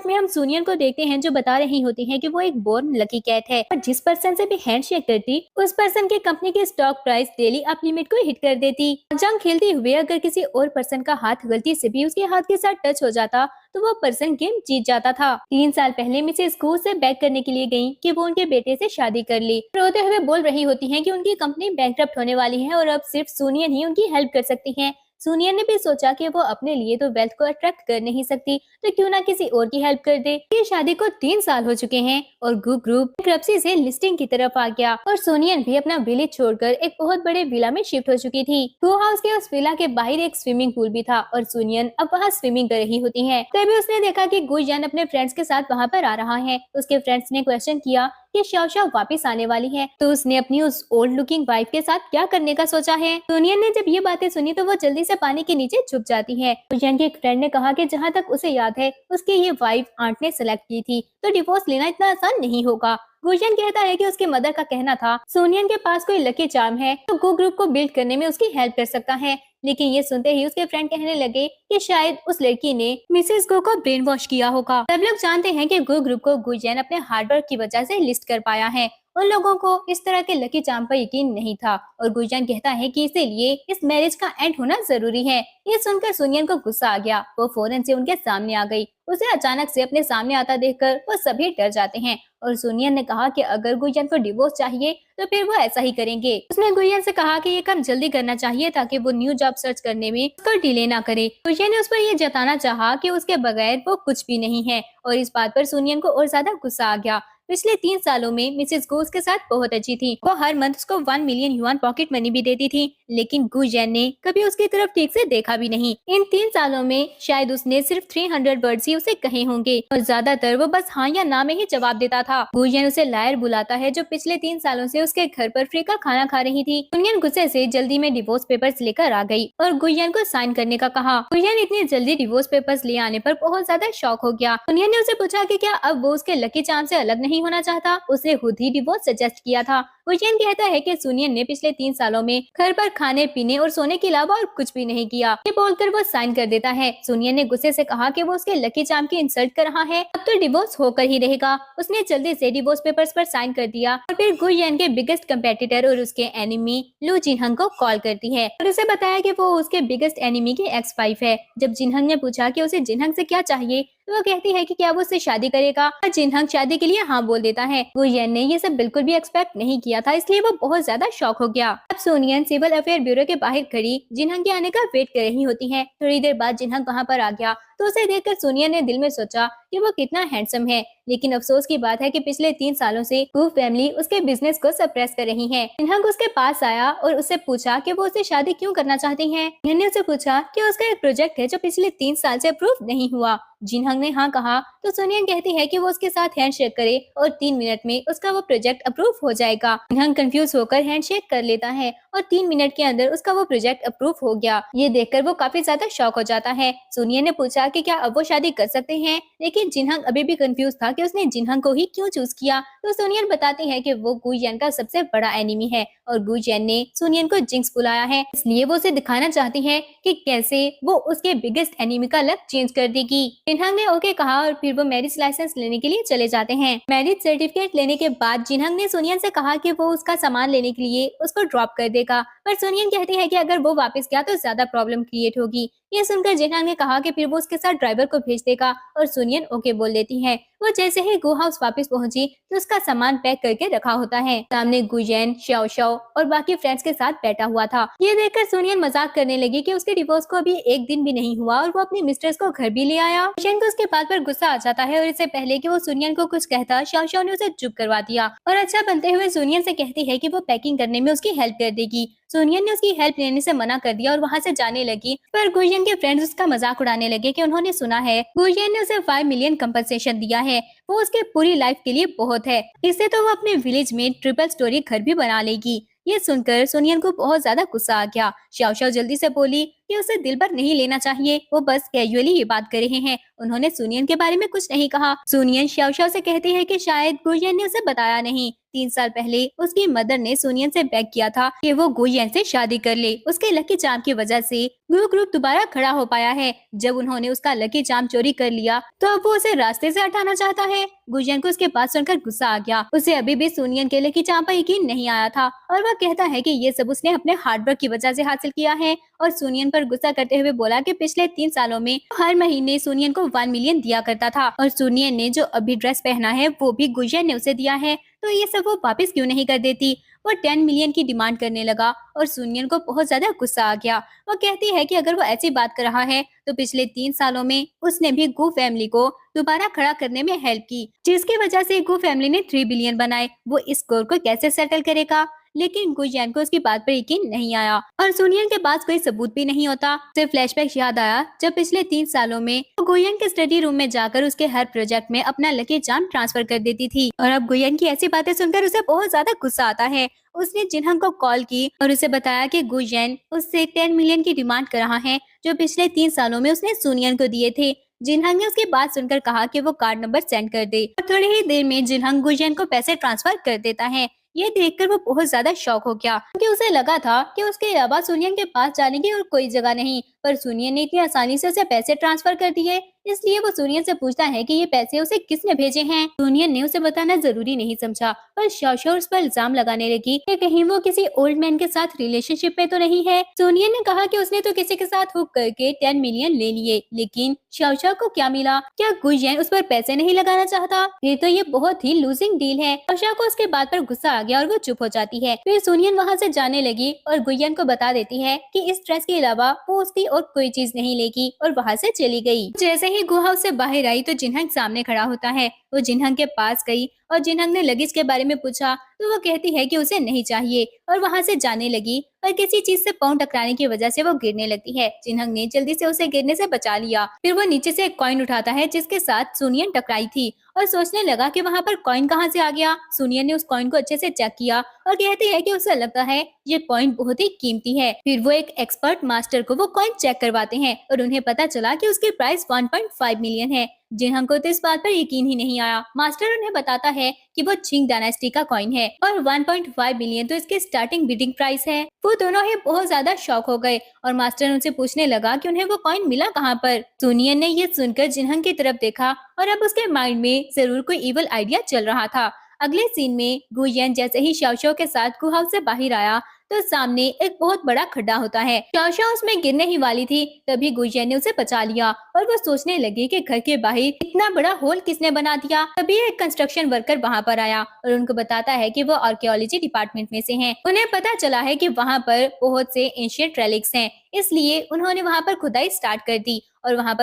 में हम सुनियन को देखते हैं जो बता रही होती है कि वो एक बोर्न लकी कैट है और जिस पर्सन से भी हैंडशेक करती उस पर्सन के कंपनी की stock price daily up limit को हिट कर देती। जंग खेलते हुए अगर किसी और पर्सन का हाथ गलती से भी उसके हाथ के साथ टच हो जाता तो वो पर्सन गेम जीत जाता था। 3 साल पहले मिसेस गो से बैक करने के लिए गयी कि वो उनके बेटे से शादी कर ली। रोते हुए बोल रही होती है कि उनकी कंपनी बैंकरप्ट होने वाली है और अब सिर्फ सुनियन ही उनकी हेल्प कर सकती है। सुनियन ने भी सोचा कि वो अपने लिए तो वेल्थ को अट्रैक्ट कर नहीं सकती तो क्यों ना किसी और की हेल्प कर दे। ये शादी को 3 साल हो चुके हैं और गु ग्रुप बैंक्रप्सी से लिस्टिंग की तरफ आ गया और सुनियन भी अपना विलेज छोड़कर एक बहुत बड़े विला में शिफ्ट हो चुकी थी। गो हाउस के उस विला के बाहर एक स्विमिंग पूल भी था और सुनियन अब वहाँ स्विमिंग कर रही होती है। तभी उसने देखा कि गुयन अपने फ्रेंड्स के साथ वहाँ पर आ रहा है। उसके फ्रेंड्स ने क्वेश्चन किया कि शाओ शाओ वापस आने वाली है तो उसने अपनी उस ओल्ड लुकिंग वाइफ के साथ क्या करने का सोचा है। सुनियन ने जब ये बातें सुनी तो वो जल्दी से पानी के नीचे छुप जाती है। गुयन के एक फ्रेंड ने कहा कि जहाँ तक उसे याद है उसकी ये वाइफ आंट ने सेलेक्ट की थी तो डिवोर्स लेना इतना आसान नहीं होगा। गुयन कहता है कि उसके मदर का कहना था सोनियन के पास कोई लकी चार्म है तो गो ग्रुप को बिल्ड करने में उसकी हेल्प कर सकता है। लेकिन ये सुनते ही उसके फ्रेंड कहने लगे कि शायद उस लड़की ने मिसेस गो को ब्रेन वॉश किया होगा। सब लोग जानते हैं कि गो ग्रुप को गुयन अपने हार्डवर्क की वजह से लिस्ट कर पाया है। उन लोगों को इस तरह के लकी चार्म पर यकीन नहीं था और गुयन कहता है कि इसीलिए इस मैरिज का एंड होना जरूरी है। ये सुनकर सुनियन को गुस्सा आ गया। वो फौरन से उनके सामने आ गई। उसे अचानक से अपने सामने आता देखकर वो सभी डर जाते हैं और सुनियन ने कहा कि अगर गुयन को डिवोर्स चाहिए तो फिर वो ऐसा ही करेंगे। उसने गुयन से कहा कि ये काम जल्दी करना चाहिए ताकि वो न्यू जॉब सर्च करने में उसको डिले ना करे। गुयन ने उस पर ये जताना चाहा कि उसके बगैर वो कुछ भी नहीं है और इस बात पर सुनियन को और ज्यादा गुस्सा आ गया। पिछले 3 सालों में मिसेस गो उसके साथ बहुत अच्छी थी। वो हर मंथ उसको 1 मिलियन युआन पॉकेट मनी भी देती थी लेकिन गुयन ने कभी उसकी तरफ ठीक से देखा भी नहीं। इन 3 सालों में शायद उसने सिर्फ 300 वर्ड्स ही उसे कहे होंगे और ज्यादातर वो बस हाँ या ना में ही जवाब देता था। गुयन उसे लायर बुलाता है जो पिछले 3 सालों से उसके घर पर फ्री का खाना खा रही थी। गुयन गुस्से से जल्दी में डिवोर्स पेपर्स लेकर आ गई और गुयन को साइन करने का कहा। गुयन इतनी जल्दी डिवोर्स पेपर्स ले आने पर बहुत ज्यादा शॉक हो गया। गुयन ने उसे पूछा कि क्या अब वो उसके लकी चार्म से अलग नहीं होना चाहता। उसने खुद ही डिवोर्स सजेस्ट किया था। गुयन कहता है कि सुनियन ने पिछले 3 सालों में घर पर खाने पीने और सोने के अलावा और कुछ भी नहीं किया। ये बोलकर वो साइन कर देता है। सुनियन ने गुस्से से कहा कि वो उसके लकी चार्म की इंसल्ट कर रहा है, अब तो डिवोर्स होकर ही रहेगा। उसने जल्दी से डिवोर्स पेपर्स पर साइन कर दिया और फिर गुयन के बिगेस्ट कंपेटिटर और उसके एनिमी लू जिनहंग को कॉल करती है और उसे बताया कि वो उसके बिगेस्ट एनिमी की एक्स वाइफ है। जब जिनहंग ने पूछा कि उसे जिनहंग से क्या चाहिए तो वो कहती है कि क्या वो उससे शादी करेगा और जिनहंग शादी के लिए हाँ बोल देता है। गुयन ने ये सब बिल्कुल भी एक्सपेक्ट नहीं किया था इसलिए वो बहुत ज्यादा शॉक हो गया। अब सोनियन सिविल अफेयर ब्यूरो के बाहर खड़ी जिनहंग के आने का वेट कर रही होती है। थोड़ी देर बाद जिनहंग वहाँ पर आ गया तो उसे देखकर सोनियन ने दिल में सोचा कि वो कितना हैंडसम है। लेकिन अफसोस की बात है कि पिछले 3 सालों से गू फैमिली उसके बिजनेस को सप्रेस कर रही है। जिनहंग उसके पास आया और उससे पूछा कि वो उससे शादी क्यों करना चाहती है। जिनहंग ने उससे पूछा कि उसका एक प्रोजेक्ट है जो पिछले 3 साल से अप्रूव नहीं हुआ। जिनहंग ने हाँ कहा तो सोनियन कहती है कि वो उसके साथ हैंडशेक करे और 3 मिनट में उसका वो प्रोजेक्ट अप्रूव हो जाएगा। जिनहंग कंफ्यूज होकर हैंडशेक कर लेता है और 3 मिनट के अंदर उसका वो प्रोजेक्ट अप्रूव हो गया। ये देखकर वो काफी ज्यादा शॉक हो जाता है। सोनियन ने पूछा कि क्या अब वो शादी कर सकते हैं, लेकिन जिनहंग अभी भी कंफ्यूज था कि उसने जिनहंग को ही क्यों चूज किया। तो सोनियन बताती है कि वो गुयन का सबसे बड़ा एनिमी है और गुयन ने सोनियन को जिंक्स बुलाया है, इसलिए वो उसे दिखाना चाहती है कि कैसे वो उसके बिगेस्ट एनिमी का लक चेंज कर देगी। जिनहंग ने ओके कहा और फिर वो मैरिज लाइसेंस लेने के लिए चले जाते हैं। मैरिज सर्टिफिकेट लेने के बाद जिनहंग ने सोनियन से कहा कि वो उसका सामान लेने के लिए उसको ड्रॉप कर देगा, पर सोनियन कहती है कि अगर वो वापस गया तो ज्यादा प्रॉब्लम क्रिएट होगी। ये सुनकर जिनहंग ने कहा कि फिर वो उसके साथ ड्राइवर को भेज देगा और सोनियन ओके बोल देती है। वो जैसे ही गो हाउस वापस पहुंची तो उसका सामान पैक करके रखा होता है। सामने गुयन, शाओ शाओ और बाकी फ्रेंड्स के साथ बैठा हुआ था। ये देखकर सोनियन मजाक करने लगी कि उसके डिवोर्स को अभी 1 दिन भी नहीं हुआ और वो अपनी मिस्ट्रेस को घर भी ले आया। गुयन को उसके बात पर गुस्सा आ जाता है और इससे पहले कि वो सोनियन को कुछ कहता, शाओ शाओ ने उसे चुप करवा दिया और अच्छा बनते हुए सोनियन से कहती है कि वो पैकिंग करने में उसकी हेल्प कर देगी। सोनियन ने उसकी हेल्प लेने से मना कर दिया और वहाँ से जाने लगी, पर गुयन के फ्रेंड्स उसका मजाक उड़ाने लगे कि उन्होंने सुना है गुयन ने उसे 5 मिलियन कंपनसेशन दिया है, वो उसके पूरी लाइफ के लिए बहुत है, इससे तो वो अपने विलेज में ट्रिपल स्टोरी घर भी बना लेगी। ये सुनकर सोनियन को बहुत ज्यादा गुस्सा आ गया। शाओ शाओ जल्दी से बोली कि उसे दिल पर नहीं लेना चाहिए, वो बस कैजुअली ये बात कर रहे हैं। उन्होंने सुनियन के बारे में कुछ नहीं कहा। सुनियन शाओ से कहती है कि शायद गुयन ने उसे बताया नहीं। 3 साल पहले उसकी मदर ने सुनियन से बेग किया था कि वो गुयन से शादी कर ले। उसके लकी चार्म की वजह से ग्रू ग्रुप दोबारा खड़ा हो पाया है। जब उन्होंने उसका लकी चार्म चोरी कर लिया तो अब वो उसे रास्ते से हटाना चाहता है। गुयन को उसके बात सुनकर गुस्सा आ गया। उसे अभी भी सुनियन के लकी चार्म पर यकीन नहीं आया था और वह कहता है कि ये सब उसने अपने हार्डवर्क की वजह से हासिल किया है। और सुनियन पर गुस्सा करते हुए बोला कि पिछले 3 सालों में हर महीने सुनियन को 1 मिलियन दिया करता था और सुनियन ने जो अभी ड्रेस पहना है वो भी गुयन ने उसे दिया है, तो ये सब वो वापस क्यों नहीं कर देती। वो 10 मिलियन की डिमांड करने लगा और सुनियन को बहुत ज्यादा गुस्सा आ गया। वो कहती है कि अगर वो ऐसी बात कर रहा है तो पिछले 3 सालों में उसने भी गू फैमिली को दोबारा खड़ा करने में हेल्प की, जिसकी वजह से गू फैमिली ने 3 बिलियन बनाए। वो इस स्कोर को कैसे सेटल करेगा। लेकिन गुयन को उसकी बात पर यकीन नहीं आया और सुनियन के पास कोई सबूत भी नहीं होता। उसे फ्लैशबैक याद आया जब पिछले 3 सालों में वो गुयन के स्टडी रूम में जाकर उसके हर प्रोजेक्ट में अपना लकी चार्म ट्रांसफर कर देती थी। और अब गुयन की ऐसी बातें सुनकर उसे बहुत ज्यादा गुस्सा आता है। उसने जिनहंग को कॉल की और उसे बताया कि गुयन उससे 10 मिलियन की डिमांड कर रहा है, जो पिछले 3 सालों में उसने सुनियन को दिए थे। जिनहंग ने उसकी बात सुनकर कहा कि वो कार्ड नंबर सेंड कर दे और थोड़ी ही देर में जिनहंग गुयन को पैसे ट्रांसफर कर देता है। ये देखकर वो बहुत ज्यादा शॉक हो गया क्योंकि उसे लगा था कि उसके अलावा सुनियन के पास जाने की और कोई जगह नहीं, पर सुनियन ने इतनी आसानी से उसे पैसे ट्रांसफर कर दिए। इसलिए वो सुनियन से पूछता है कि ये पैसे उसे किसने भेजे हैं। सुनियन ने उसे बताना जरूरी नहीं समझा, पर शाओ उस पर इल्जाम लगाने लगी कि कहीं वो किसी ओल्ड मैन के साथ रिलेशनशिप में तो नहीं है। सुनियन ने कहा कि उसने तो किसी के साथ हुक करके 10 मिलियन ले लिए, लेकिन शाओ को क्या मिला? क्या गुयन उस पर पैसे नहीं लगाना चाहता? फिर तो ये बहुत ही लूजिंग डील है। शाओ को उसके बात पर गुस्सा आ गया और वो चुप हो जाती है। फिर सुनियन वहाँ से जाने लगी और गुयन को बता देती है कि इस ड्रेस के अलावा वो उसकी और कोई चीज नहीं लेगी और वहाँ से चली गई। जैसे ही गुहा हाउस से बाहर आई तो जिनहंग सामने खड़ा होता है। वो जिनहंग के पास गई और जिनहंग ने लगेज के बारे में पूछा तो वो कहती है कि उसे नहीं चाहिए और वहाँ से जाने लगी, पर किसी चीज से पाँव टकराने की वजह से वो गिरने लगती है। जिनहंग ने जल्दी से उसे गिरने से बचा लिया। फिर वो नीचे से एक कॉइन उठाता है जिसके साथ सुनियन टकराई थी और सोचने लगा कि वहाँ पर कॉइन कहाँ से आ गया। सुनियन ने उस कॉइन को अच्छे से चेक किया और कहती है कि उसे लगता है ये कॉइन बहुत ही कीमती है। फिर वो एक एक्सपर्ट मास्टर को वो कॉइन चेक करवाते हैं और उन्हें पता चला कि उसकी प्राइस 1.5 मिलियन है। जिनहंग को तो इस बात पर यकीन ही नहीं आया। मास्टर उन्हें बताता है कि वो चिंग डायनेस्टी का कॉइन है और 1.5 बिलियन तो इसकी स्टार्टिंग बिडिंग प्राइस है। वो दोनों ही बहुत ज्यादा शॉक हो गए और मास्टर उनसे पूछने लगा कि उन्हें वो कॉइन मिला कहाँ पर। सुनियन ने ये सुनकर जिनहंग की तरफ देखा और अब उसके माइंड में जरूर कोई इवल आइडिया चल रहा था। अगले सीन में गुयन जैसे ही शाओ के साथ गुहा हाउस से बाहर आया तो सामने एक बहुत बड़ा खड्डा होता है। शाओ उसमें गिरने ही वाली थी, तभी गुयन ने उसे बचा लिया और वो सोचने लगी कि घर के बाहर इतना बड़ा होल किसने बना दिया। तभी एक कंस्ट्रक्शन वर्कर वहाँ पर आया और उनको बताता है कि वो आर्कियोलॉजी डिपार्टमेंट में से हैं। उन्हें पता चला है कि वहाँ पर बहुत से एंशिएंट रेलिक्स हैं, इसलिए उन्होंने वहाँ पर खुदाई स्टार्ट कर दी और वहाँ पर